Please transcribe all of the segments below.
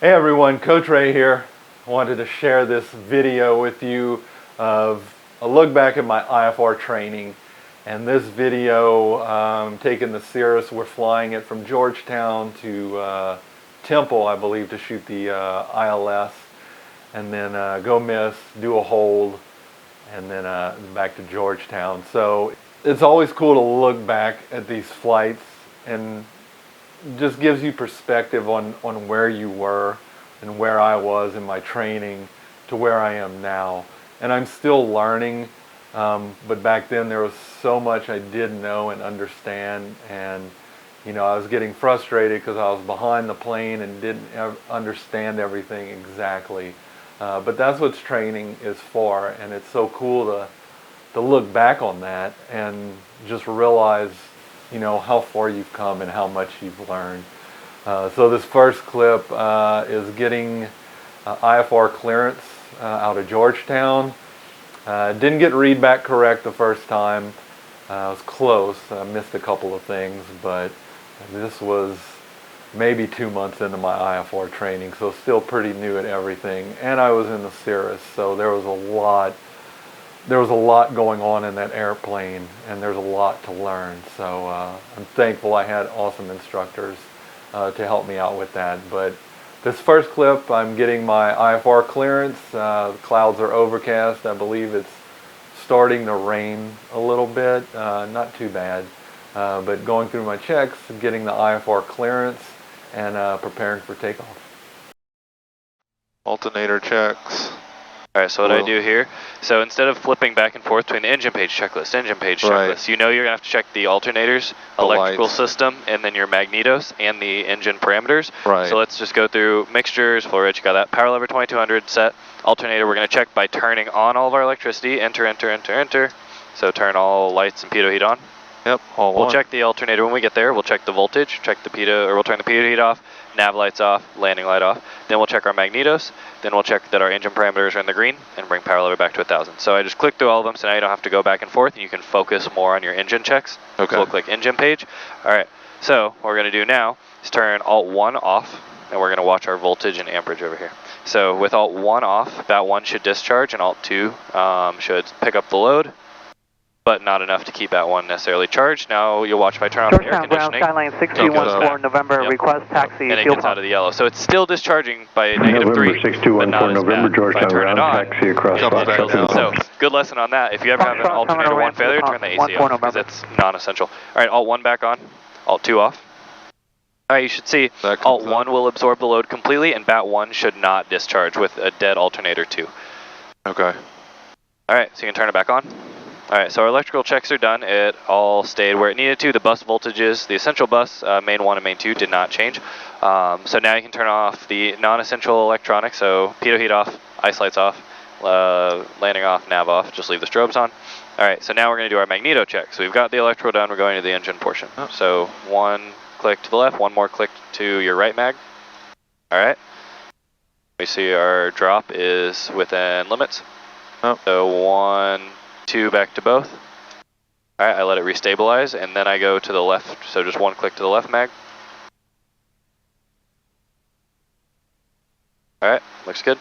Hey everyone, Coach Ray here. I wanted to share this video with you of a look back at my IFR training. And this video, taking the Cirrus, we're flying it from Georgetown to Temple, I believe, to shoot the ILS. And then go miss, do a hold, and then back to Georgetown. So it's always cool to look back at these flights and just gives you perspective on where you were and where I was in my training to where I am now. And I'm still learning, but back then there was so much I didn't know and understand, and I was getting frustrated because I was behind the plane and didn't understand everything exactly. But that's what training is for, and it's so cool to look back on that and just realize how far you've come and how much you've learned. So this first clip is getting IFR clearance out of Georgetown. Didn't get read back correct the first time. I was close. I missed a couple of things, but this was maybe 2 months into my IFR training, so still pretty new at everything. And I was in the Cirrus, so there was a lot going on in that airplane, and there's a lot to learn. So I'm thankful I had awesome instructors to help me out with that. But this first clip, I'm getting my IFR clearance. The clouds are overcast. I believe it's starting to rain a little bit, not too bad. But going through my checks, getting the IFR clearance, and preparing for takeoff. Alternator checks. Alright, so what I do here, so instead of flipping back and forth between the engine page checklist, you're going to have to check the alternators, electrical system, and then your magnetos and the engine parameters. Right. So let's just go through mixtures, flow rates, you got that. Power lever 2200 set. Alternator, we're going to check by turning on all of our electricity. Enter, enter, enter, enter. So turn all lights and pitot heat on. Yep, all We'll on. check the alternator when we get there. We'll check the voltage, check the pitot, or we'll turn the pitot heat off, nav lights off, landing light off. Then we'll check our magnetos. Then we'll check that our engine parameters are in the green and bring power lever back to 1000. So I just clicked through all of them, so now you don't have to go back and forth, and you can focus more on your engine checks. Okay. So we'll click engine page. All right, so what we're going to do now is turn Alt-1 off, and we're going to watch our voltage and amperage over here. So with Alt-1 off, BAT-1 should discharge, and Alt-2 should pick up the load, but not enough to keep BAT-1 necessarily charged. Now you'll watch if I turn off the air conditioning. Skyline 6214 November, request taxi. And it gets out of the yellow. So it's still discharging by -3, but not as bad. If I turn it on, it does. So good lesson on that. If you ever have an alternator 1 failure, turn the AC off, because it's non-essential. All right, Alt-1 back on, Alt-2 off. All right, you should see Alt-1 will absorb the load completely, and BAT-1 should not discharge with a dead alternator 2. Okay. All right, so you can turn it back on. All right, so our electrical checks are done. It all stayed where it needed to. The bus voltages, the essential bus, main 1 and main 2 did not change. So now you can turn off the non-essential electronics, so pitot heat off, ice lights off, landing off, nav off, just leave the strobes on. All right, so now we're gonna do our magneto check. So we've got the electrical done, we're going to the engine portion. Oh. So 1 click to the left, 1 more click to your right mag. All right, we see our drop is within limits. Oh. So 1, 2 back to both. All right, I let it restabilize, and then I go to the left, so just 1 click to the left mag. All right, looks good.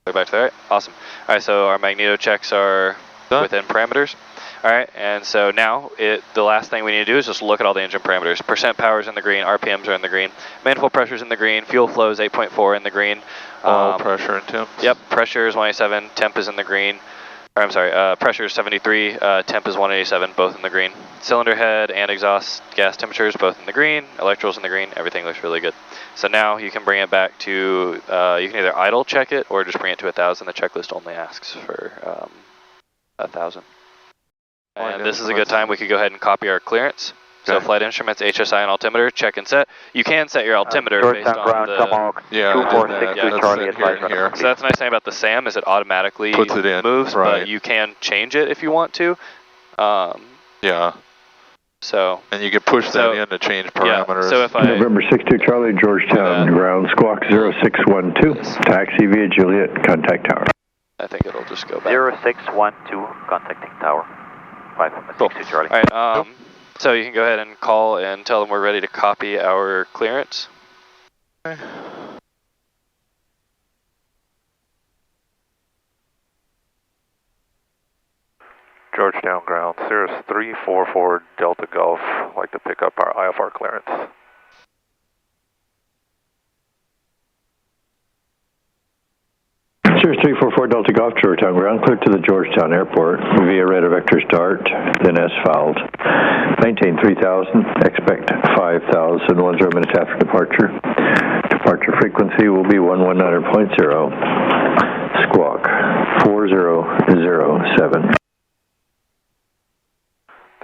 Click back to the right, awesome. All right, so our magneto checks are within parameters. All right, and so now the last thing we need to do is just look at all the engine parameters. Percent power is in the green, RPMs are in the green, manifold pressure is in the green, fuel flow is 8.4 in the green. Oil pressure and temp. Yep, pressure is 187, temp is in the green. I'm sorry, pressure is 73, temp is 187, both in the green. Cylinder head and exhaust gas temperatures, both in the green. Electricals in the green, everything looks really good. So now you can bring it back to, you can either idle check it or just bring it to 1000. The checklist only asks for 1000. And this is a good time we could go ahead and copy our clearance. So flight instruments, HSI, and altimeter, check and set. You can set your altimeter based on the... So that's the nice thing about the SAM is it automatically moves, but you can change it if you want to. Yeah. So. And you can push that in to change parameters. Yeah, so if I... November 62 Charlie, Georgetown, ground squawk 0612, taxi via Juliet, contact tower. I think it'll just go back. 0612, contacting tower. 562 Charlie. All right, so you can go ahead and call and tell them we're ready to copy our clearance. Okay. Georgetown ground, Cirrus 344 Delta Golf, like to pick up our IFR clearance. Cirrus 344 Delta Golf, Georgetown ground, clear to the Georgetown Airport via radar vector start, then S filed. Maintain 3000, expect 5000, 10 minutes after departure. Departure frequency will be 119.0, squawk 4007.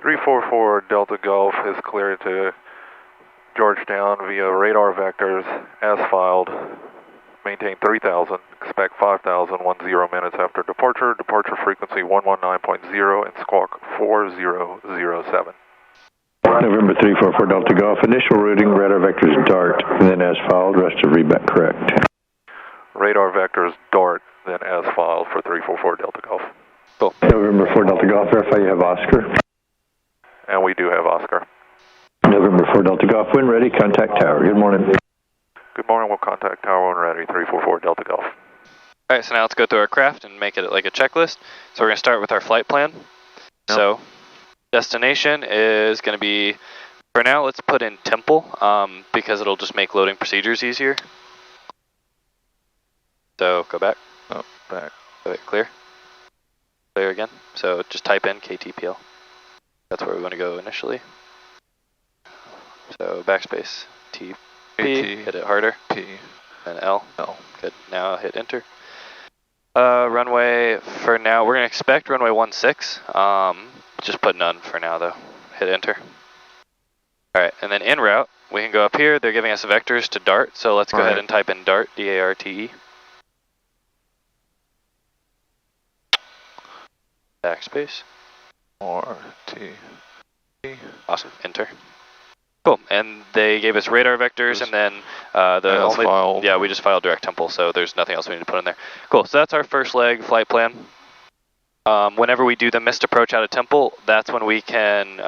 344 Delta Golf is cleared to Georgetown via radar vectors as filed. Maintain 3000, expect 5000, 10 minutes after departure. Departure frequency 119.0 and squawk 4007. November 344 Delta Golf, initial routing, radar vectors dart, then as filed, rest of readback correct. Radar vectors dart, then as filed for 344 Delta Golf. Cool. November 4 Delta Golf, verify you have Oscar. And we do have Oscar. November 4 Delta Golf, when ready, contact tower. Good morning. Good morning, we'll contact tower when ready, 344 Delta Golf. Alright, so now let's go through our craft and make it like a checklist. So we're going to start with our flight plan. Yep. So destination is going to be, for now let's put in Temple, because it'll just make loading procedures easier. So go back. Oh, back. Okay, clear. Clear again. So just type in KTPL. That's where we want to go initially. So backspace, T, P, hit it harder, P, and L. L. Good, now hit enter. Runway, for now, we're going to expect runway 16. Just put none for now though. Hit enter. Alright, and then en route, we can go up here. They're giving us vectors to DART, so let's go ahead and type in DART, D-A-R-T-E. Backspace. R, T, E. Awesome, enter. Cool, and they gave us radar vectors, and then filed. yeah, we just filed direct temple, so there's nothing else we need to put in there. Cool, so that's our first leg flight plan. Whenever we do the missed approach out of temple, that's when we can,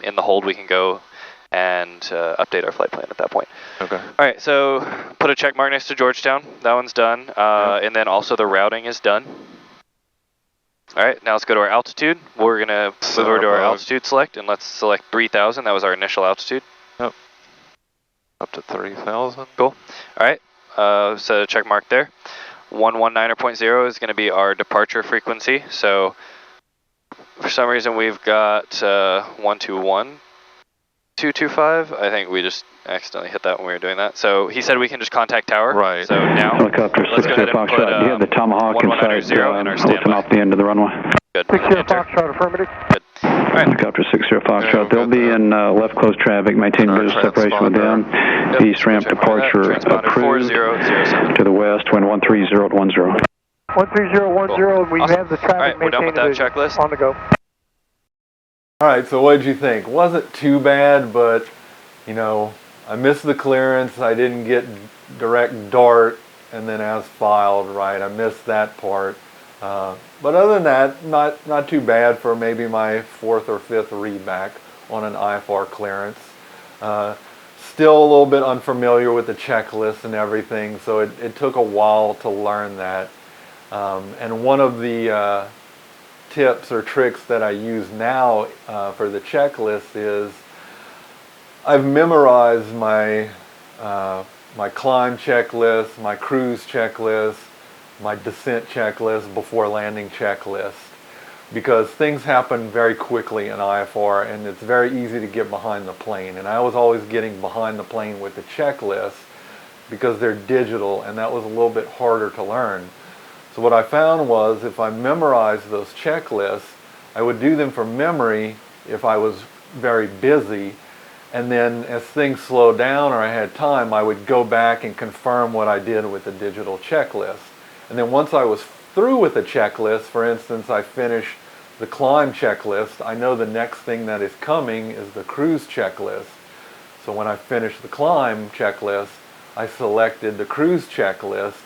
in the hold, we can go and update our flight plan at that point. Okay. All right, so put a check mark next to Georgetown. That one's done, and then also the routing is done. All right, now let's go to our altitude. We're going to move over to our altitude select, and let's select 3000. That was our initial altitude. Yep. Up to 3000. Cool. All right, set a check mark there. 119.0 is going to be our departure frequency. So for some reason we've got 121.225. I think we just accidentally hit that when we were doing that. So he said we can just contact tower. Right. So now Helicopter let's go ahead and put you have the Tomahawk inside, in our standby. off the end of the runway. Good. 60 Enter. Foxtrot, affirmative. Good. All right. Helicopter 60 Foxtrot, they'll be in left close traffic, maintain visual separation with them. Yep. East ramp departure Transponder approved 4007. to the west, wind 13010. 13010, we Awesome. have the All right, traffic we're done with that maintained checklist. on the go. All right, so what did you think? Wasn't too bad, but you know, I missed the clearance. I didn't get direct DART, and then as filed, right? I missed that part. But other than that, not too bad for maybe my 4th or 5th readback on an IFR clearance. Still a little bit unfamiliar with the checklist and everything, so it took a while to learn that. And one of the tips or tricks that I use now for the checklist is I've memorized my my climb checklist, my cruise checklist, my descent checklist, before landing checklist, because things happen very quickly in IFR and it's very easy to get behind the plane, and I was always getting behind the plane with the checklist because they're digital, and that was a little bit harder to learn. So what I found was if I memorized those checklists, I would do them from memory if I was very busy, and then as things slowed down or I had time, I would go back and confirm what I did with the digital checklist. And then once I was through with the checklist, for instance, I finished the climb checklist, I know the next thing that is coming is the cruise checklist. So when I finished the climb checklist, I selected the cruise checklist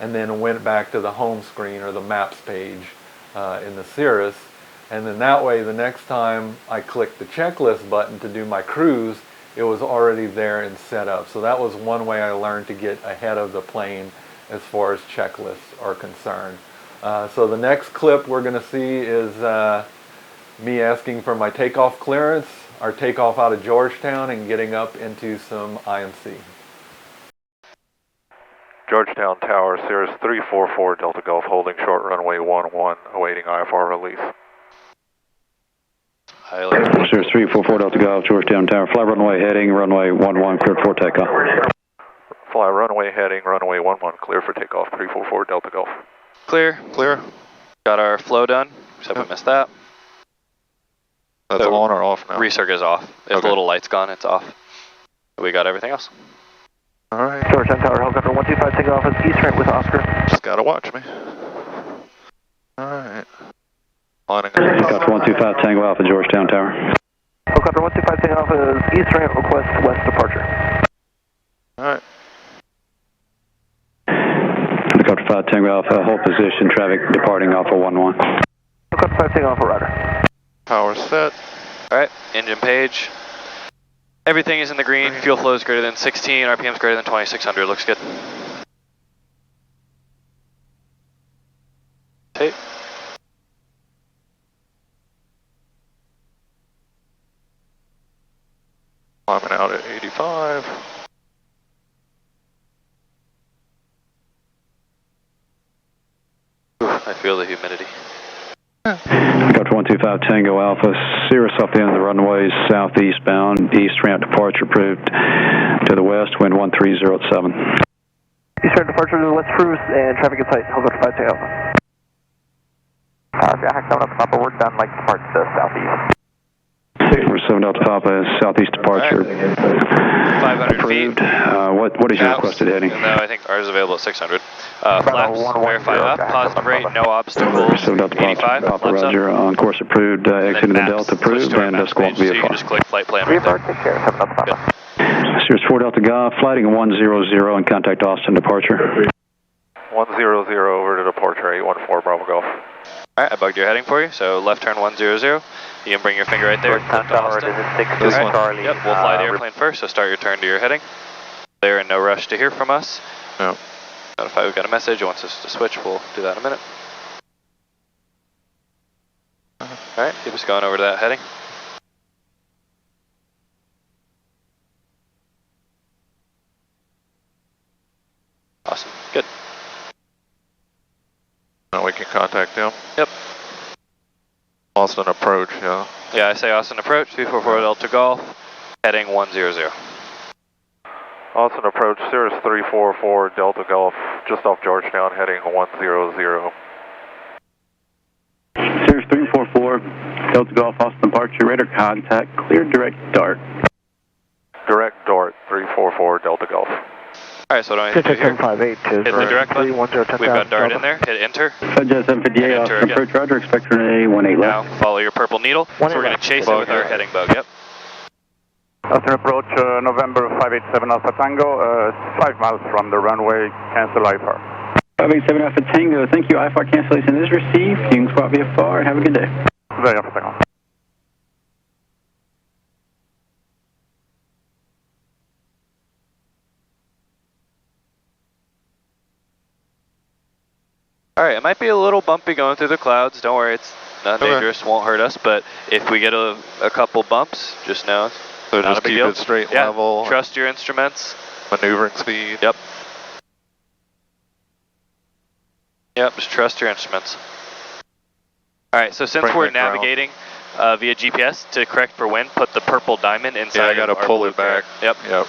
and then went back to the home screen or the maps page in the Cirrus. And then that way, the next time I clicked the checklist button to do my cruise, it was already there and set up. So that was one way I learned to get ahead of the plane as far as checklists are concerned. So the next clip we're going to see is me asking for my takeoff clearance, our takeoff out of Georgetown, and getting up into some IMC. Georgetown Tower, Cirrus 344 Delta Golf, holding short runway 11, awaiting IFR release. Cirrus 344 Delta Golf, Georgetown Tower, fly runway heading, runway 11, cleared for takeoff. Fly runway heading, runway 11, clear for takeoff, 344 Delta Golf. Clear. Clear. Got our flow done, except we missed that. That's So on or off now? Recirc is off. If the little light's gone, it's off. We got everything else. Alright. Georgetown Tower, helicopter 125, take off as east ramp with Oscar. Just gotta watch me. Alright. Lining up. Helicopter 125 Tango Alpha, Georgetown Tower. Helicopter 125, take off as east ramp, request west departure. Alright. Helicopter 5 Tango Alpha, hold position, traffic departing Alpha 11. Helicopter 5, take off a rider. Power set. Alright, engine page. Everything is in the green. Fuel flow is greater than 16. RPM is greater than 2600. Looks good. Tape. Climbing out at 85. Ooh, I feel the humidity. Helicopter 125 Tango Alpha, Cirrus off the end of the runway, southeast bound, east ramp departure approved to the west, wind 130 at 7. East ramp departure to the west cruise and traffic in sight. Helicopter 5, take off. Jack 7 Delta Papa, we're done, like depart to southeast. We're 7 Delta Papa, southeast departure. 500 approved. feet. What is your requested heading? No, I think ours is available at 600. Flaps, verify up, positive rate, no obstacles. 7 Delta 85, Papa, flaps up. Roger, on course approved, exiting the Delta approved, and escort So you can VFR. just click flight plan right there. Take care, 7 Delta Papa. Cirrus 4 Delta Golf, flighting 100 and contact Austin departure. 100 over to departure 814 Bravo Golf. Alright, I bugged your heading for you, so left turn 100. You can bring your finger right there. Georgetown Tower, this is 6 Alright, Charlie. yep, we'll fly the airplane first, so start your turn to your heading. There and no rush to hear from us. No. Notify we've got a message, it wants us to switch, we'll do that in a minute. Alright, keep us going over to that heading. Awesome, good. Now we can contact them. Yep. Austin approach, yeah. Yeah, I say Austin approach, 344 Delta Golf, heading 100. Austin approach, Cirrus 344 Delta Golf, just off Georgetown, heading 100. Cirrus 344 Delta Golf, Austin departure, radar contact, clear direct dart. Direct dart, 344 Delta Golf. Alright, so what do I need to do here? 758 Hit the direct button. We've got dart in there, hit enter. Subjet 758, Enter Austin again. approach, Roger, expect runway 18 Now left. follow your purple needle. So we're going to chase it with our heading bug, yep. Austin approach, November 587 Alpha Tango, 5 miles from the runway, cancel IFR. 587 Alpha Tango, thank you, IFR cancellation is received, you can squat VFR, have a good day. Very Alpha Tango. Alright, it might be a little bumpy going through the clouds. Don't worry, it's not dangerous, won't hurt us. But if we get a couple bumps, just know it's So not just a big keep deal. it straight Yeah, level. trust your instruments. Maneuvering speed. Yep. Yep, just trust your instruments. Alright, so since Bring we're that ground. navigating via GPS to correct for wind, put the purple diamond inside. Yeah, I gotta of our pull blue it back. carrot. Yep. Yep.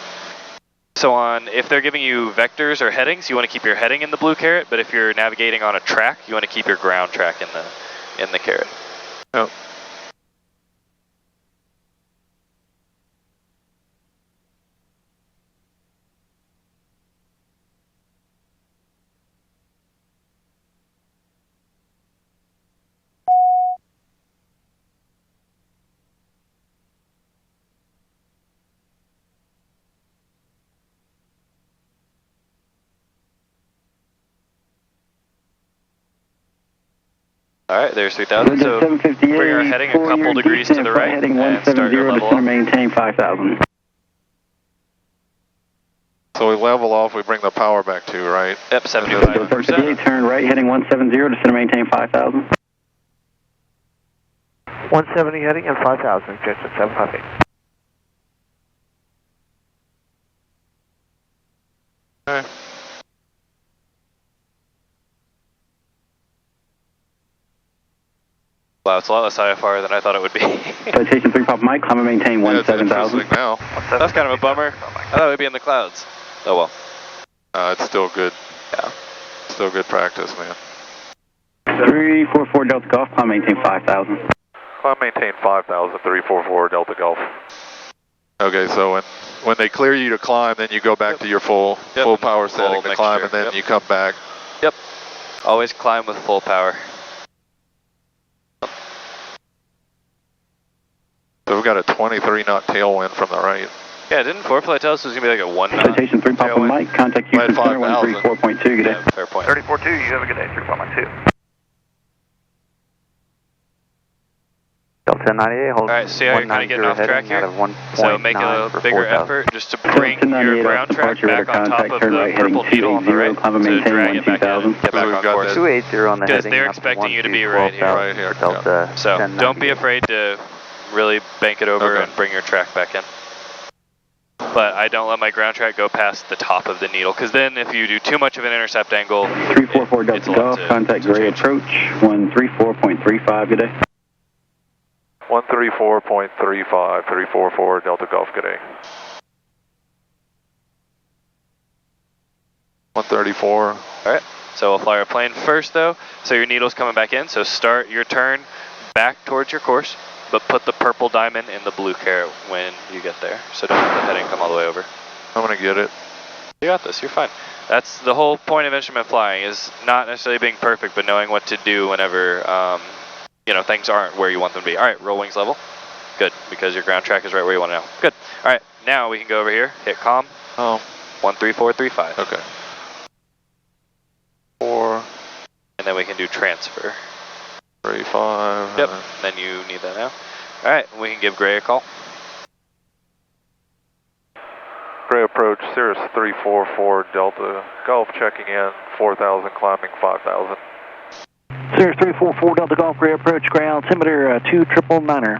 So if they're giving you vectors or headings, you want to keep your heading in the blue carrot, but if you're navigating on a track, you want to keep your ground track in the carrot. Yep. Alright, there's 3000. So bring our heading a couple degrees to the right heading and start your level up. maintain 5,000. So we level off, we bring the power back to, right? Yep, 75%. Turn right heading 170 to center maintain 5,000. 170 heading and 5,000, objective 758. Okay. Wow, it's a lot less IFR than I thought it would be. Citation 3 Papa Mike, climb and maintain Yeah, it's 17,000. interesting now. That's kind of a bummer. I thought it would be in the clouds. Oh well. It's still good. Yeah. Still good practice, man. 344 Delta Golf, climb maintain 5,000. Climb maintain 5,000, 344 Delta Golf. Okay, so when they clear you to climb, then you go back to your full power setting to climb, and then you come back. Yep. Always climb with full power. So we've got a 23 knot tailwind from the right. Yeah, didn't ForeFlight tell us it was going to be like a 1 knot? Citation 3 Papa Mike, contact Houston Center 134.2, good day. Yeah, fair point. 34-2, you have a good day, 3 Papa Mike 2. Delta 98, hold. Alright, see how you're kind of getting off track here? So make a bigger effort just to bring your ground track back on top of the purple needle on the right to drag it back in, get back on course. 280 on the Because heading. they're expecting you to be right here. Right here. Delta So don't be afraid to really bank it over and bring your track back in. But I don't let my ground track go past the top of the needle, because then if you do too much of an intercept angle, 344 Delta Golf, contact Gray approach 134.35, good day. 134.35, 344 Delta Golf, good day. 134. Alright, so we'll fly our plane first though, so your needle's coming back in, so start your turn back towards your course, but put the purple diamond in the blue caret when you get there, so don't let the heading come all the way over. I'm going to get it. You got this, you're fine. That's the whole point of instrument flying, is not necessarily being perfect, but knowing what to do whenever you know, things aren't where you want them to be. Alright, roll wings level. Good, because your ground track is right where you want to know. Good. Alright, now we can go over here, hit comm. 13435. Okay. 4. And then we can do transfer. 35. Yep, then you need that now. Alright, we can give Gray a call. Gray approach, Cirrus 344 Delta Golf, checking in, 4,000, climbing 5,000. Cirrus 344 Delta Golf, Gray approach, Gray altimeter 2999er.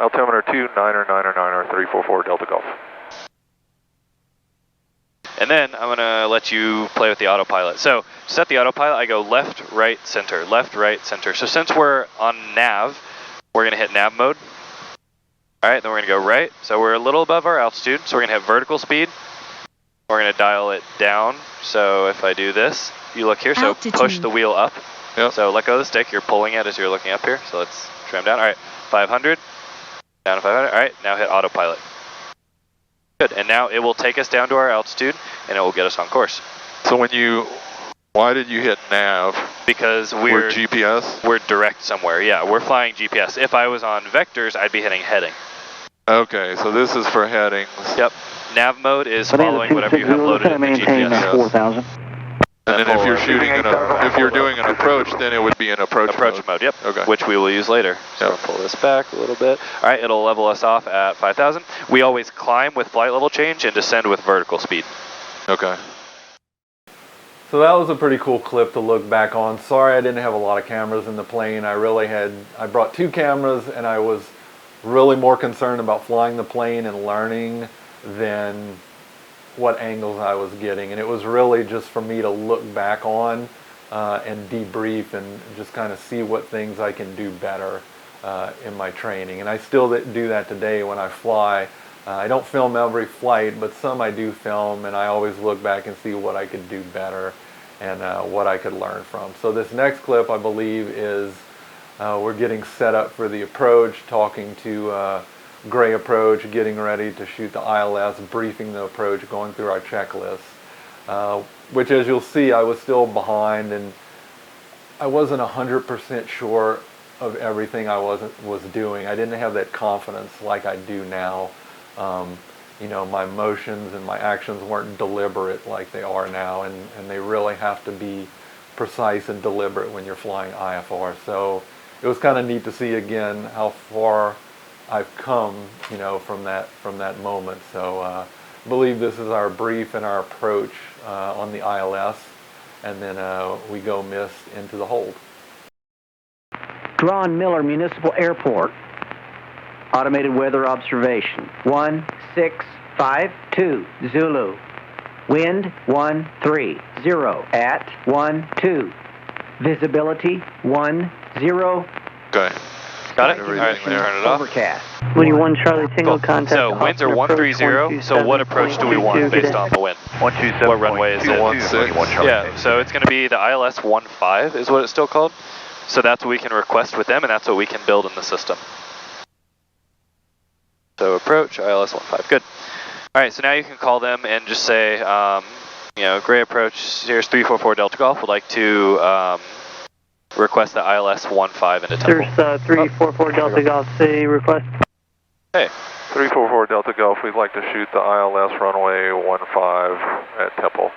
Altimeter 2999er, 344 Delta Golf. And then I'm going to let you play with the autopilot. So, to set the autopilot, I go left, right, center, left, right, center. So since we're on nav, we're going to hit nav mode. Alright, then we're going to go right. So we're a little above our altitude, so we're going to hit vertical speed. We're going to dial it down. So if I do this, you look here, so push the wheel up. Yep. So let go of the stick, you're pulling it as you're looking up here. So let's trim down. Alright, 500, down to 500. Alright, now hit autopilot. Good, and now it will take us down to our altitude, and it will get us on course. So why did you hit nav? Because we're GPS? We're direct somewhere, yeah, we're flying GPS. If I was on vectors, I'd be hitting heading. Okay, so this is for headings. Yep, nav mode is following whatever you have loaded in the GPS. 4,000. And then if you're doing an approach, then it would be an approach mode. Yep. Okay. Which we will use later. So Yep. I'll pull this back a little bit. All right, it'll level us off at 5,000. We always climb with flight level change and descend with vertical speed. Okay. So that was a pretty cool clip to look back on. Sorry I didn't have a lot of cameras in the plane. I brought 2 cameras, and I was really more concerned about flying the plane and learning than what angles I was getting. And it was really just for me to look back on and debrief and just kind of see what things I can do better in my training. And I still do that today when I fly. I don't film every flight, but some I do film, and I always look back and see what I could do better and what I could learn from. So this next clip, I believe, is we're getting set up for the approach, talking to Gray approach, getting ready to shoot the ILS, briefing the approach, going through our checklist, which, as you'll see, I was still behind, and I wasn't 100% sure of everything I was doing. I didn't have that confidence like I do now. You know, my motions and my actions weren't deliberate like they are now, and they really have to be precise and deliberate when you're flying IFR. So it was kind of neat to see again how far I've come, you know, from that moment. So I believe this is our brief and our approach on the ILS, and then we go missed into the hold. Drawn Miller Municipal Airport. Automated weather observation. 1652 Zulu. Wind 130 at 12. Visibility 10. Okay. Got it? Everything Alright, there. turn it off. Overcast. Woody 1 Charlie Tango, Cool. contact. So winds are 130, so what approach do we want based on the wind? 127. What runway is it? 216. Yeah, so it's going to be the ILS 15 is what it's still called. So that's what we can request with them, and that's what we can build in the system. So approach, ILS 15, good. All right, so now you can call them and just say, Gray approach, Cirrus 344 Delta Golf would like to request the ILS 15 into Temple. Cirrus 344 Delta Golf, say request. Hey. 344 Delta Golf, we'd like to shoot the ILS runway 15 at Temple.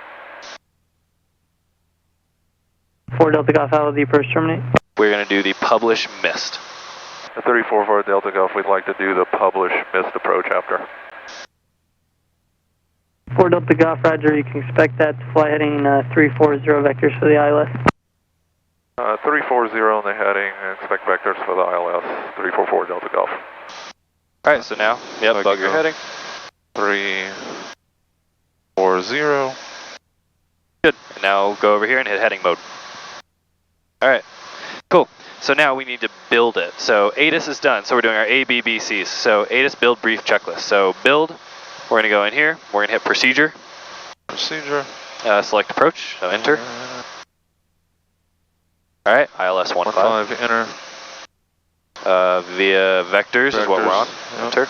4 Delta Golf, how will the approach terminate? We're going to do the publish missed. The 344 Delta Golf, we'd like to do the publish missed approach after. 4 Delta Golf, roger, you can expect that to fly heading 340 vectors for the ILS. 340 on the heading, expect vectors for the ILS, 344 Delta Golf. Alright, so now, yep, bug your heading. 340. Good, and now go over here and hit heading mode. Alright, cool. So now we need to build it. So ATIS is done, so we're doing our A, B, B, Cs. So ATIS build brief checklist. So build, we're going to go in here, we're going to hit procedure. Procedure. Select approach, so enter. Alright, ILS 15. 15, enter. Via vectors is what we're on, enter.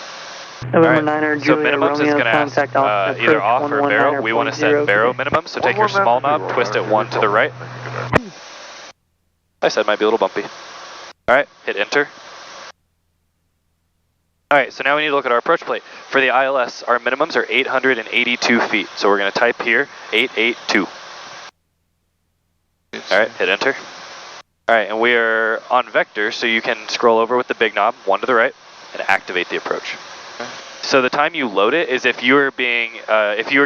November 9er, So Julia, minimums is Romeo, going to ask contact officer, either off approach or barrel. We want to set 119.0. barrel minimum, so take your small knob, twist it 1 to the right. I said it might be a little bumpy. Alright, hit enter. Alright, so now we need to look at our approach plate. For the ILS, our minimums are 882 feet. So we're going to type here 882. Alright, hit enter. Alright, and we are on vector, so you can scroll over with the big knob, 1 to the right, and activate the approach. So the time you load it is if you were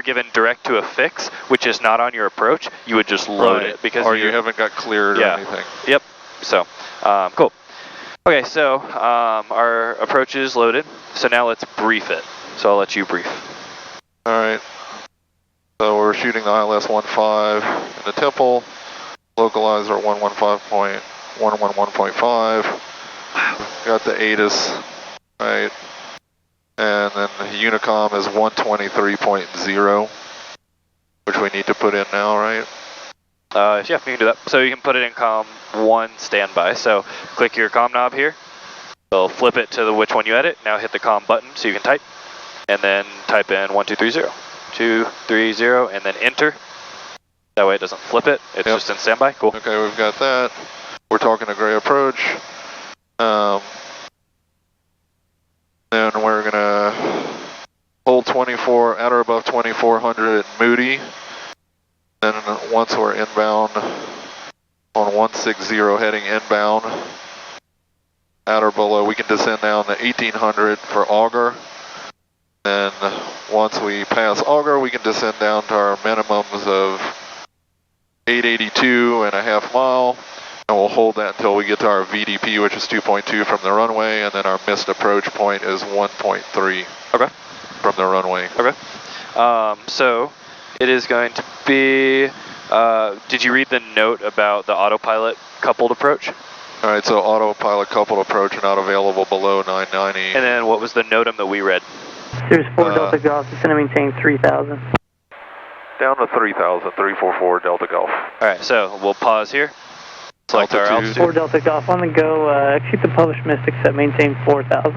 given direct to a fix, which is not on your approach, you would just load it because or you haven't got cleared or anything. Yep. So, cool. Okay, so our approach is loaded. So now let's brief it. So I'll let you brief. All right. So we're shooting the ILS 15 in the Temple. Localizer 115.111.5. Got the ATIS, right? And then the Unicom is 123.0, which we need to put in now, right? Yeah, you can do that. So you can put it in COM 1 standby. So click your COM knob here. It'll flip it to which one you edit. Now hit the COM button so you can type. And then type in 1230. 230 and then enter. That way it doesn't flip it. It's just in standby. Cool. Okay, we've got that. We're talking to Gray approach. Then we're going to hold 24 at or above 2400 at Moody. Then once we're inbound on 160 heading inbound, at or below, we can descend down to 1800 for Auger. Then once we pass Auger, we can descend down to our minimums of 882.5 mile. And we'll hold that until we get to our VDP, which is 2.2 from the runway, and then our missed approach point is 1.3 from the runway. Okay. So it is going to be, did you read the note about the autopilot coupled approach? All right, so autopilot coupled approach not available below 990. And then what was the NOTAM that we read? There's 4 Delta Golf, it's going to maintain 3,000. Down to 3,000, 344 Delta Golf. All right, so we'll pause here. Select our altitude. 4 Delta Golf on the go, execute the published missed, except maintain 4,000.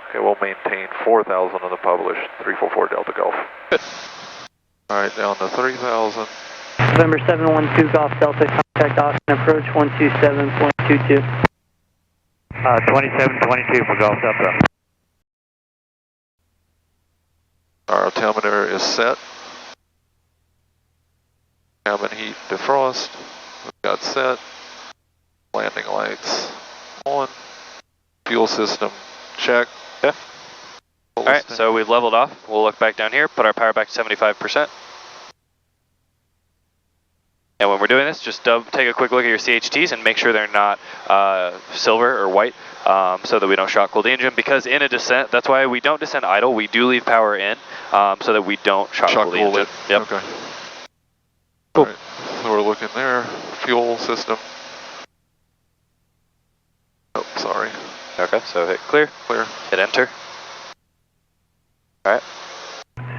Okay, we'll maintain 4,000 on the published 344 Delta Golf. Good. All right, down to 3,000. November 712 Golf Delta, contact Austin approach 127.22. 2722 for Golf Delta. Our altimeter is set. Cabin heat defrost. We've got set. Landing lights on. Fuel system check. Yeah. Alright, so we've leveled off. We'll look back down here, put our power back to 75%. And when we're doing this, just take a quick look at your CHTs and make sure they're not silver or white, so that we don't shock cool the engine. Because in a descent, that's why we don't descend idle. We do leave power in, so that we don't shock cool the engine. Yep. Okay. Cool. All right. So we're looking there. Fuel system. Oh, sorry. Okay, so hit clear. Clear. Hit enter. All right.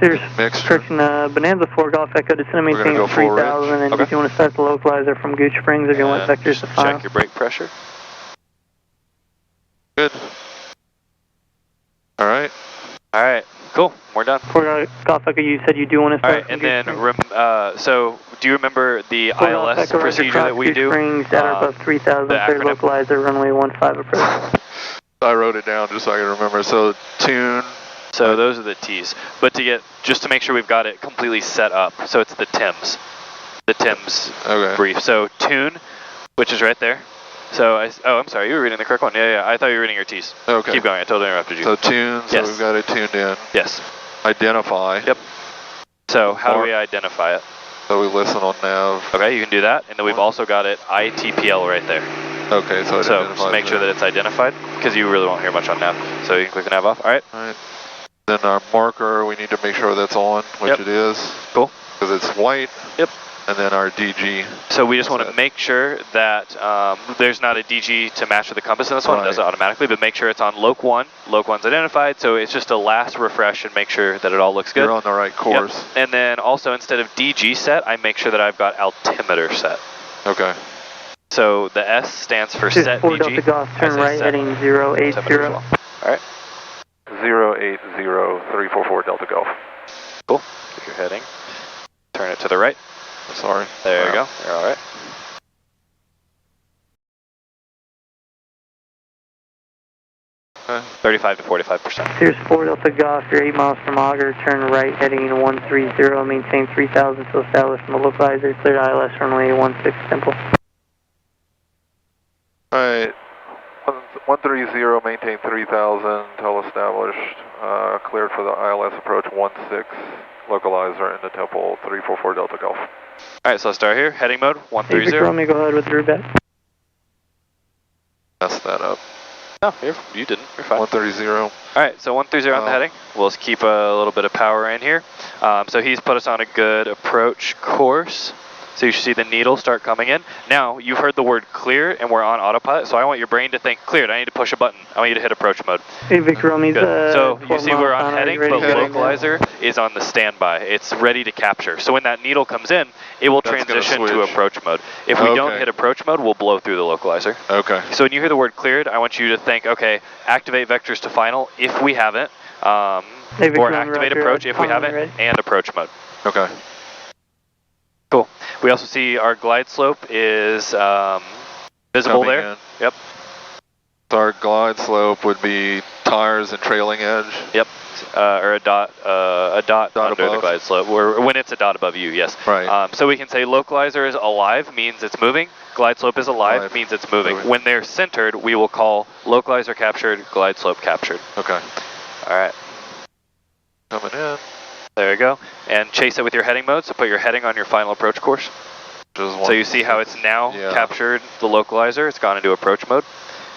Cirrus, Mixture. correction, Bonanza 4 Golf Echo, descend and We're gonna maintain go full 3,000, and Okay. did you want to start the localizer from Gooch Springs, or do you want And vectors to final? check your brake pressure. Good. All right. All right, cool. We're done. 4 Golf Echo, you said you do want to All start right, from and Gooch then Springs. so do you remember the 4 Golf ILS Echo, procedure that we Gooch do? Springs, at or above 3,000, the clear acronym. localizer, runway 15 approach. I wrote it down just so I can remember. So tune. So those are the T's. But just to make sure we've got it completely set up, so it's the TIMS. The TIMS Okay. brief. So tune, which is right there. So I'm sorry, you were reading the correct one. Yeah, I thought you were reading your T's. Okay. Keep going, I totally interrupted you. So tune. So Yes. we've got it tuned in. Yes. Identify. Yep. So how do we identify it? So we listen on nav. Okay, you can do that. And then we've also got it ITPL right there. Okay, so it So identifies just make sure that it's identified, because you really won't hear much on nav. So you can click the nav off. All right. All right. Then our marker, we need to make sure that's on, which Yep. it is. Cool. Because it's white. Yep. And then our DG. So we just want to make sure that there's not a DG to match with the compass in this one. It does it automatically, but make sure it's on Loc 1. Loc 1's identified, so it's just a last refresh and make sure that it all looks good. You're on the right course. Yep. And then also instead of DG set, I make sure that I've got altimeter set. Okay. So the S stands for set 4 DG. Delta Golf, I turn say right, set heading 080. altimeter as well. All right. 080344 Delta Golf. Cool. Pick your heading. Turn it to the right. Sorry. There you go. You're all right. Okay. 35 to 45%. Cirrus 4 Delta Golf, you're 8 miles from Auger, turn right, heading 130, maintain 3,000 to establish from the localizer, clear ILS runway 16 Temple. Alright. 130, maintain 3,000, till established. Cleared for the ILS approach 16, localizer in the temple 344 Delta Golf. Alright, so let's start here. Heading mode, Hey, 130. Victor Romeo, go ahead with the route. Mess that up. No, you didn't. You're fine. 130. Alright, so 130 on the heading. We'll just keep a little bit of power in here. So he's put us on a good approach course. So you should see the needle start coming in. Now, you've heard the word clear, and we're on autopilot, so I want your brain to think, cleared, I need to push a button. I want you to hit approach mode. Hey, Victor Romeo, So you see we're on heading, but localizer is on the standby. It's ready to capture. So when that needle comes in, it will transition to approach mode. If we don't hit approach mode, we'll blow through the localizer. Okay. So when you hear the word cleared, I want you to think, okay, activate vectors to final if we haven't, or activate approach if we haven't, and approach mode. Okay. Cool. We also see our glide slope is visible Coming there. in. Yep. So our glide slope would be tires and trailing edge. Yep. Or a dot under above. the glide slope. When it's a dot above you, yes. Right. So we can say localizer is alive, means it's moving. Glide slope is alive, means it's moving. When they're centered, we will call localizer captured, glide slope captured. Okay. All right. Coming in. There you go. And chase it with your heading mode, so put your heading on your final approach course. So you see how it's now captured the localizer, it's gone into approach mode.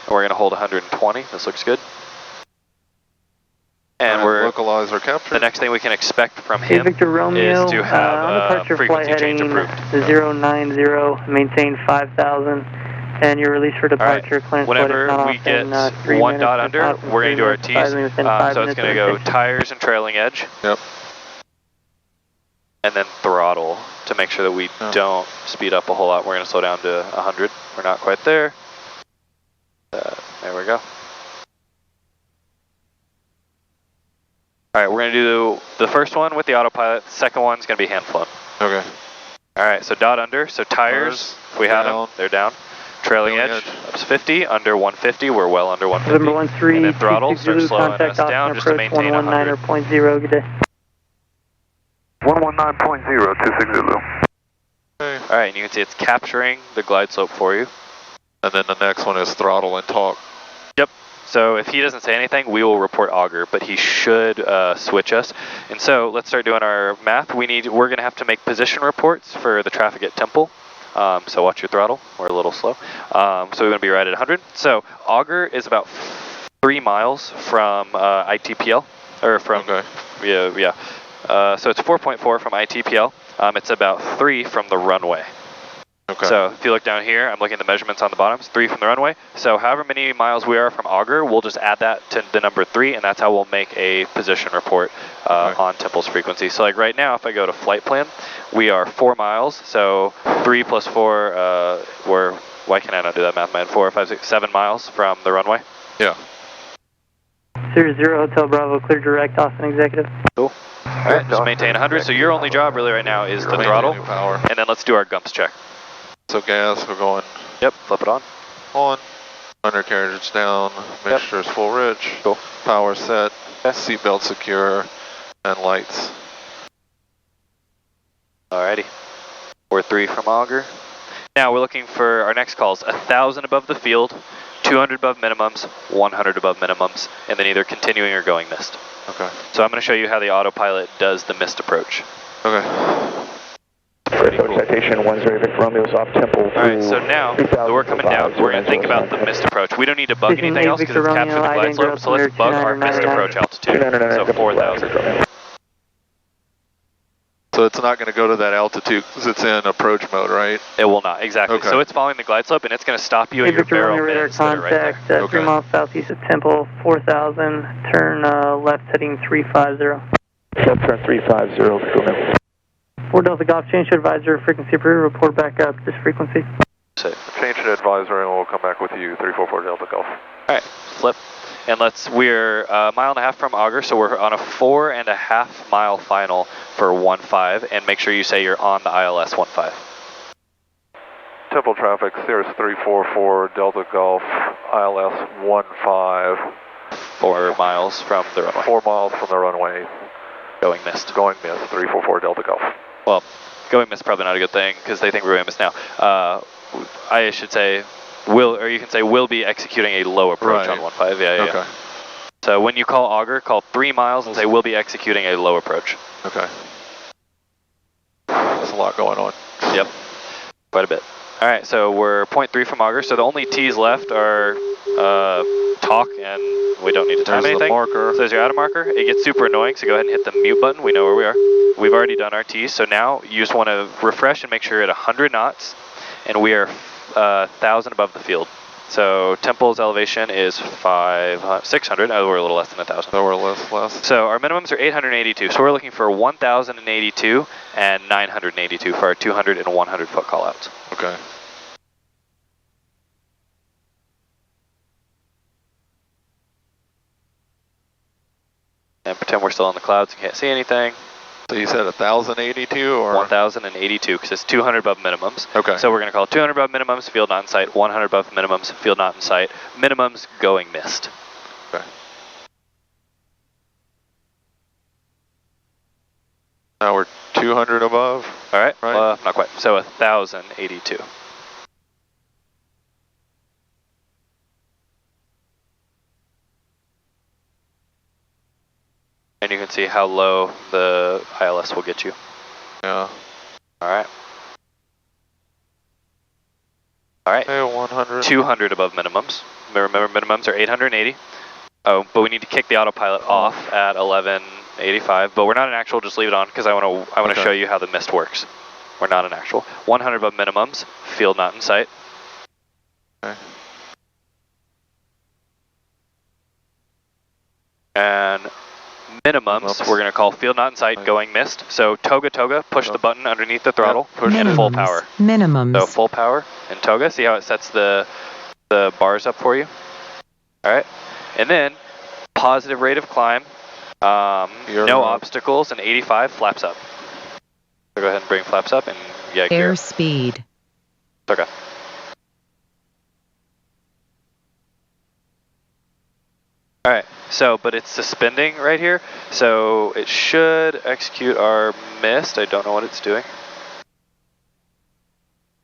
And we're going to hold 120, this looks good. And localizer captured. The next thing we can expect from him Victor Romeo, is to have on departure flight frequency change heading approved. 090, maintain 5,000, and your release for departure. Right. Whenever we get 1 dot under, we're going to do our T's. So it's going to go tires and trailing edge. Yep. And then throttle to make sure that we don't speed up a whole lot. We're going to slow down to 100. We're not quite there. There we go. Alright, we're going to do the first one with the autopilot. The second one's going to be hand flown. Okay. Alright, so dot under. So tires, if we have them, they're down. Trailing edge, up to 50. Under 150, we're well under 150. And then throttle, start slowing us down just to maintain 100. 119.0, good day. 119.0, 26 Zulu. Alright, and you can see it's capturing the glide slope for you. And then the next one is throttle and talk. Yep. So if he doesn't say anything, we will report auger, but he should switch us. And so let's start doing our math. We're going to have to make position reports for the traffic at Temple. So watch your throttle, we're a little slow. So we're gonna be right at 100. So Auger is about 3 miles from ITPL, or from, yeah. So it's 4.4 from ITPL. It's about 3 from the runway. Okay. So if you look down here, I'm looking at the measurements on the bottoms, 3 from the runway. So however many miles we are from Auger, we'll just add that to the number 3, and that's how we'll make a position report on Temple's frequency. So like right now, if I go to flight plan, we are 4 miles. So 3 plus 4, why can I not do that math, man? 4, 5, 6, 7 miles from the runway. Yeah. Cirrus 0 Hotel Bravo, clear direct, Austin Executive. Cool. All right, just maintain 100. So your only job really right now is the throttle, power. and then let's do our GUMPS check. So gas, we're going. Yep, flip it on. On. Undercarriage is down. Mixture is full rich. Cool. Power set. Seatbelt secure. And lights. Alrighty. We're 3 from Auger. Now we're looking for our next calls. 1,000 above the field, 200 above minimums, 100 above minimums, and then either continuing or going missed. Okay. So I'm going to show you how the autopilot does the missed approach. Okay. Citation 10 Victor Romeo's off Temple. Alright, so now we're coming down. We're going to think about the missed approach. We don't need to bug anything else because it's captured the glide slope, so let's bug our missed approach altitude. So 4,000. So it's not going to go to that altitude because it's in approach mode, right? It will not, exactly. Okay. So it's following the glide slope and it's going to stop you at your barrel bends that are right there. 3 miles southeast of Temple, 4,000, turn left heading 350. Left turn 350, Victor 4 Delta Golf, change to advisor, frequency approved, report back up this frequency. Change to advisor and we'll come back with you, 344 Delta Golf. Alright, flip. And we're a mile and a half from Auger, so we're on a 4.5 mile final for 15, and make sure you say you're on the ILS 15. Temple traffic, Cirrus 344 Delta Golf, ILS 15. 4 miles from the runway. 4 miles from the runway. Going missed. Going missed, 344 Delta Golf. Well, going missed probably not a good thing because they think we're going to miss now. I should say you can say will be executing a low approach on 15. Yeah. So when you call Auger, call 3 miles and say we'll be executing a low approach. Okay. There's a lot going on. Yep, quite a bit. All right, so we're 0.3 from Auger. So the only T's left are talk, and we don't need to time anything. The marker. So there's your auto marker. It gets super annoying, so go ahead and hit the mute button. We know where we are. We've already done our T's, so now you just want to refresh and make sure you're at 100 knots, and we are 1,000 above the field. So Temple's elevation is 600. Oh, we're a little less than 1,000. So we're less. So our minimums are 882. So we're looking for 1,082 and 982 for our 200 and 100 foot callouts. Okay. And pretend we're still in the clouds and can't see anything. So you said 1,082 or? 1,082 because it's 200 above minimums. Okay. So we're going to call 200 above minimums, field not in sight, 100 above minimums, field not in sight, minimums going missed. Okay. Now we're 200 above. All right. Right. Not quite. So 1,082. And you can see how low the ILS will get you. Yeah. All right. All right. Hey, 100. 200 above minimums. Remember, minimums are 880. Oh, but we need to kick the autopilot off at 1185. But we're not in actual. Just leave it on because I want to show you how the mist works. We're not in actual. 100 above minimums. Field not in sight. Okay. And minimums, we're going to call field not in sight, going missed. So toga, push the button underneath the throttle, push in full power. Minimums. So full power and toga. See how it sets the bars up for you? All right. And then positive rate of climb, no obstacles, and 85 flaps up. So go ahead and bring flaps up and yeah. Airspeed. Okay. All right, so, but it's suspending right here, so it should execute our mist. I don't know what it's doing.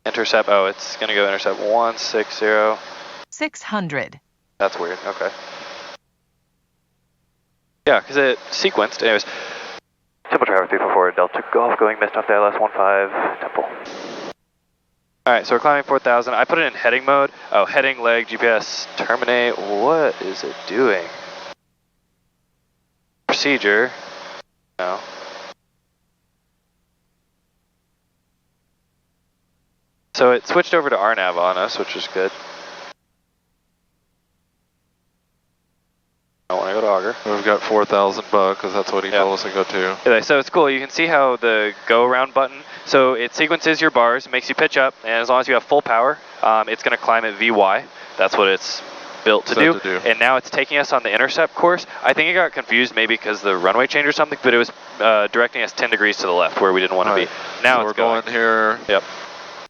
Intercept, oh, it's gonna go intercept 160. 600. That's weird, okay. Yeah, because it sequenced, anyways. Temple traffic 344, Delta Golf, going mist off the ILS 15, Temple. Alright, so we're climbing 4,000. I put it in heading mode. Oh, heading, leg, GPS, terminate. What is it doing? Procedure. No. So it switched over to RNAV on us, which is good. I want to go to auger. We've got 4,000 buck because that's what he told us to go to. Yeah, so it's cool. You can see how the go around button, so it sequences your bars, makes you pitch up, and as long as you have full power, it's going to climb at VY. That's what it's built to do. And now it's taking us on the intercept course. I think it got confused maybe because the runway changed or something, but it was directing us 10 degrees to the left where we didn't want to be. Now so it's we're going here. Yep.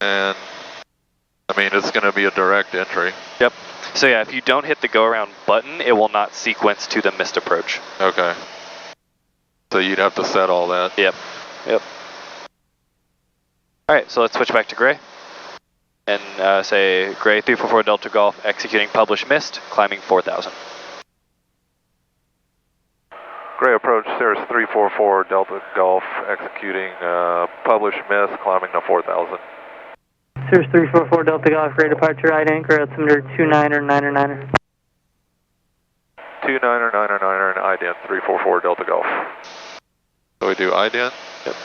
And I mean, it's going to be a direct entry. Yep. So yeah, if you don't hit the go around button, it will not sequence to the missed approach. Okay. So you'd have to set all that. Yep. Yep. Alright, so let's switch back to gray. And say gray 344 Delta Golf, executing publish missed, climbing 4,000. Gray approach, Cirrus 344 Delta Golf, executing publish miss, climbing to 4,000. Cirrus 344 Delta Golf, gray departure, right anchor, altimeter 29er. 29er, and ident 344 Delta Golf. So we do ident? Yep.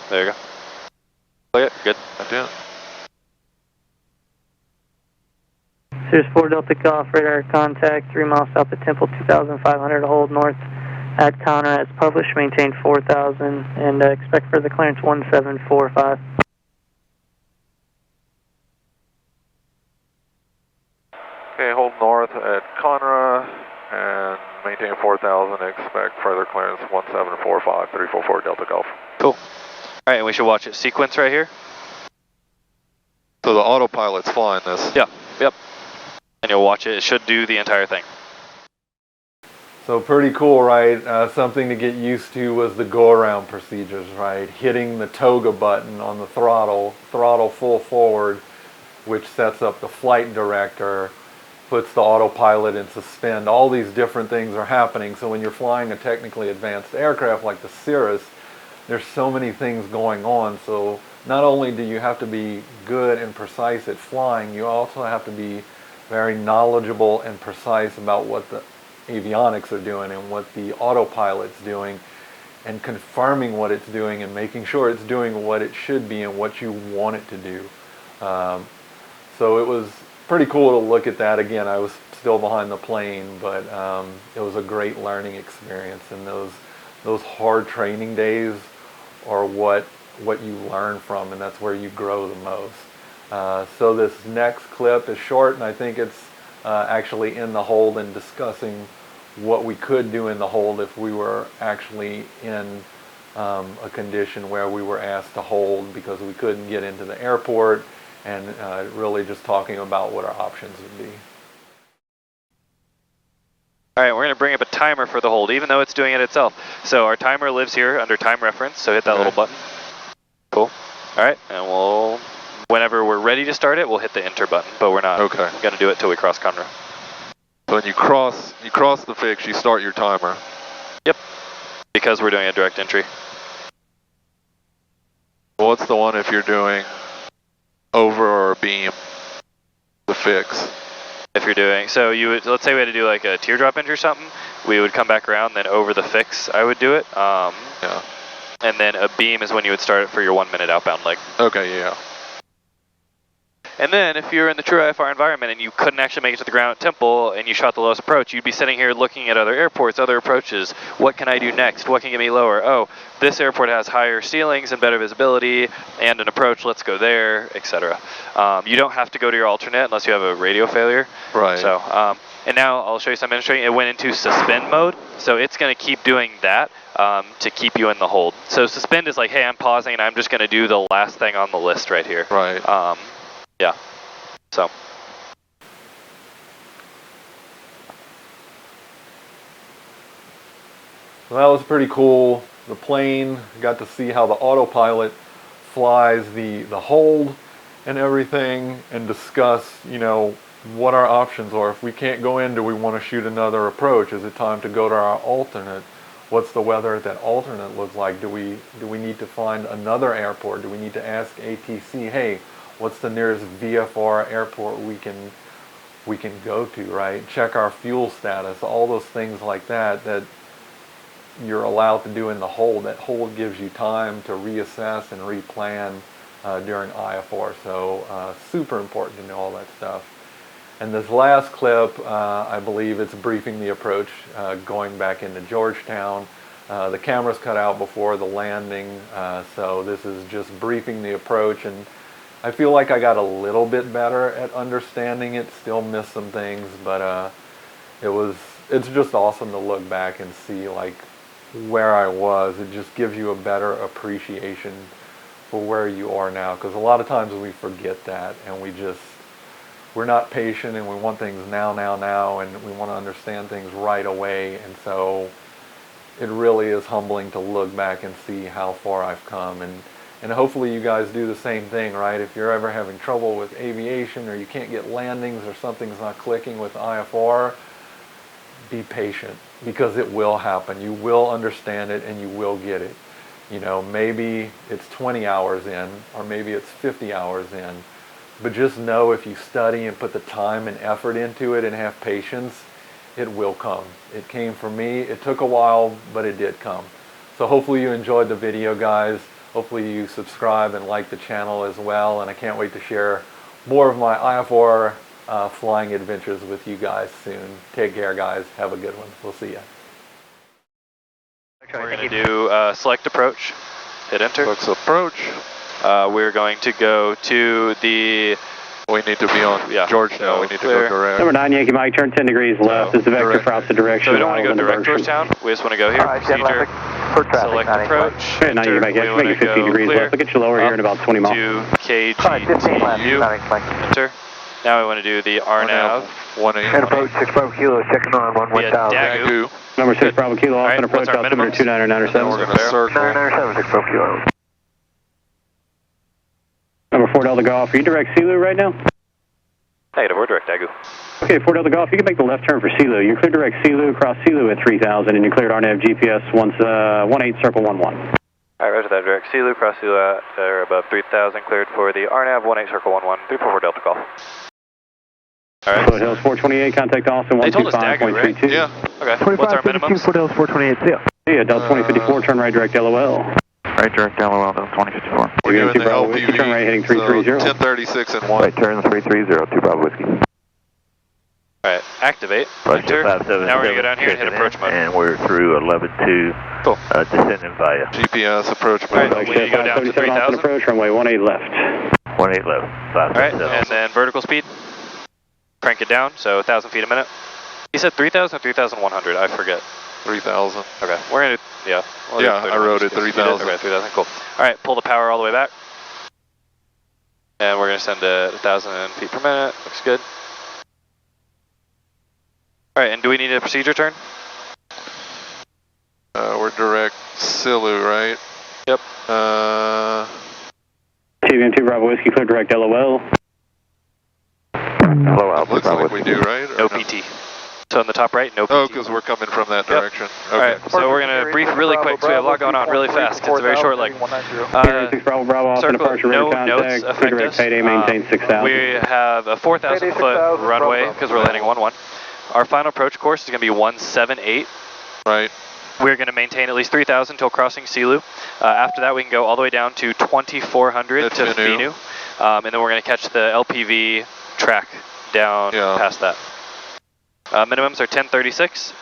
There you go. Click it, good. Ident. Cirrus 4 Delta Golf, radar contact, 3 miles south of Temple, 2,500, hold north at counter as published, maintain 4,000, and expect further clearance 1745. Okay, hold north at Conra and maintain 4,000. Expect further clearance 1745, 344 Delta Golf. Cool. All right, and we should watch it sequence right here. So the autopilot's flying this? Yeah, yep. And you'll watch it. It should do the entire thing. So pretty cool, right? Something to get used to was the go-around procedures, right? Hitting the toga button on the throttle full forward, which sets up the flight director, puts the autopilot in suspend. All these different things are happening. So when you're flying a technically advanced aircraft like the Cirrus, there's so many things going on. So not only do you have to be good and precise at flying, you also have to be very knowledgeable and precise about what the avionics are doing and what the autopilot's doing, and confirming what it's doing and making sure it's doing what it should be and what you want it to do. So it was pretty cool to look at that. Again, I was still behind the plane, but it was a great learning experience, and those hard training days are what you learn from, and that's where you grow the most. So this next clip is short, and I think it's actually in the hold and discussing what we could do in the hold if we were actually in a condition where we were asked to hold because we couldn't get into the airport, and really just talking about what our options would be. Alright, we're going to bring up a timer for the hold, even though it's doing it itself. So our timer lives here under time reference, so hit that little button. Cool. Alright, and we'll, whenever we're ready to start it, we'll hit the enter button, but we're not going to do it till we cross Conroe. So when you cross the fix, you start your timer. Yep, because we're doing a direct entry. Well, what's the one if you're doing over or a beam, the fix? If you're doing, so you would, let's say we had to do like a teardrop entry or something, we would come back around, then over the fix I would do it. Yeah. And then a beam is when you would start it for your 1 minute outbound leg. Okay, yeah. And then if you're in the true IFR environment and you couldn't actually make it to the ground at Temple and you shot the lowest approach, you'd be sitting here looking at other airports, other approaches. What can I do next? What can get me lower? Oh, this airport has higher ceilings and better visibility and an approach, let's go there, etc. You don't have to go to your alternate unless you have a radio failure. Right. So, and now I'll show you some demonstrating. It went into suspend mode, so it's going to keep doing that to keep you in the hold. So suspend is like, hey, I'm pausing and I'm just going to do the last thing on the list right here. Right. Yeah, so. So that was pretty cool. The plane, got to see how the autopilot flies the hold and everything, and discuss, you know, what our options are. If we can't go in, do we want to shoot another approach? Is it time to go to our alternate? What's the weather at that alternate look like? Do we need to find another airport? Do we need to ask ATC, hey, what's the nearest VFR airport we can go to, right? Check our fuel status, all those things like that you're allowed to do in the hold. That hold gives you time to reassess and replan during IFR. So super important to know all that stuff. And this last clip, I believe it's briefing the approach going back into Georgetown. The camera's cut out before the landing, so this is just briefing the approach, and I feel like I got a little bit better at understanding it. Still missed some things, but it's just awesome to look back and see like where I was. It just gives you a better appreciation for where you are now, because a lot of times we forget that, and we're not patient, and we want things now, and we want to understand things right away. And so it really is humbling to look back and see how far I've come, and hopefully you guys do the same thing, right? If you're ever having trouble with aviation, or you can't get landings, or something's not clicking with IFR, be patient, because it will happen. You will understand it, and you will get it. You know, maybe it's 20 hours in, or maybe it's 50 hours in, but just know if you study and put the time and effort into it and have patience, it will come. It came for me. It took a while, but it did come. So hopefully you enjoyed the video, guys. Hopefully you subscribe and like the channel as well, and I can't wait to share more of my IFR flying adventures with you guys soon. Take care, guys. Have a good one. We'll see ya. We're going to do select approach, hit enter. Select approach. We're going to go to the... We need to be on Georgetown. We need to go direct. Number 9 Yankee Mike, turn 10 degrees left. This is the vector for opposite direction. So we don't want to go direct Georgetown. We just want to go here. Procedure. Select approach. Okay, 9 Yankee Mike, yeah, make it 15 degrees left. Look at you lower here in about 20 miles. To KGTU. Enter. Now we want to do the RNAV. 18. And approach 6 Bravo Kilo, checking on 1000. Dagu. Number 6 Bravo Kilo, off and approach altimeter 2997. We're going to circle. 997, 6 Bravo Kilo. Number 4 Delta Golf, are you direct Silu right now? Negative, we're direct Dagu. Okay, 4 Delta Golf, you can make the left turn for Silu. You're cleared direct Silu, across Silu at 3000, and you cleared RNAV GPS 18 circle 11. Alright, roger that, direct Silu, cross Silu at above 3000, cleared for the RNAV 18 circle 11, 344 Delta Golf. Alright. Foothills 428, contact Austin 125.32. Right? Yeah. Okay, what's our minimum? Foothills 428, see ya. Yeah, Delta 2054, turn right direct LOL. Right direct LOL, Delta 2054. We're doing the LPV, turn right heading 330. so 1036 and 1. Right turn 330, 2 Bravo Whiskey. Alright, activate, enter. Now we're going to go down here and hit approach mode. And we're through 11-2, cool. descending via. GPS approach mode. Alright, we need to go down to 3000. Approach, runway 18 left. 18 left, 5 Alright, and then vertical speed. Crank it down, so 1,000 feet a minute. He said 3,000 or 3,100, I forget. 3,000. Okay, we're going to, yeah. I wrote it 3,000. Okay, 3,000, cool. Alright, pull the power all the way back. And we're going to send it 1,000 feet per minute, looks good. Alright, and do we need a procedure turn? We're direct Silu, right? Yep. TVN2 Bravo Whiskey, clear direct LOL. Hello, Alpha Looks Bravo like we do, right? No PT. So in the top right, no PT. Oh, because we're coming from that direction. Yep. Okay. Alright, so we're going to brief really quick, so we have a lot going on really fast, it's a very short leg. Bravo, off and departure, no radar notes contact, affect direct us. payday, maintain 6,000. We have a 4,000 foot runway, because we're landing 1-1. Our final approach course is going to be 178. Right. We're going to maintain at least 3,000 until crossing Silu. After that, we can go all the way down to 2,400 to Finu. And then we're going to catch the LPV track down past that. Minimums are 1036.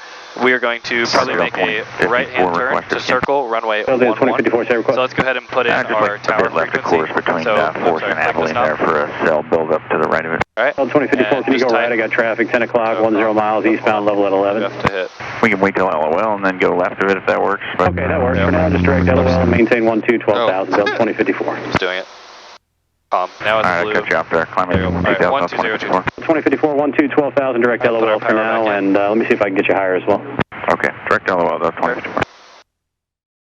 We are going to probably make a right-hand turn to circle runway 11. So let's go ahead and put in our tower left frequency. course between Force and Abilene there for a cell build up to the right of it. Alright. 2054, can you go right? I got traffic, 10 o'clock, 10 miles, eastbound, level at 11. To hit. We can wait till LOL and then go left of it if that works. But okay, that works for now. Just direct LOL and maintain 12,000, Delta 2054. Just doing it. Now it's blue. Alright, cut you off there. Climbing 1202. 2054, 12,000, direct LOL for now, and let me see if I can get you higher as well. Okay, direct LOL, that's 2054.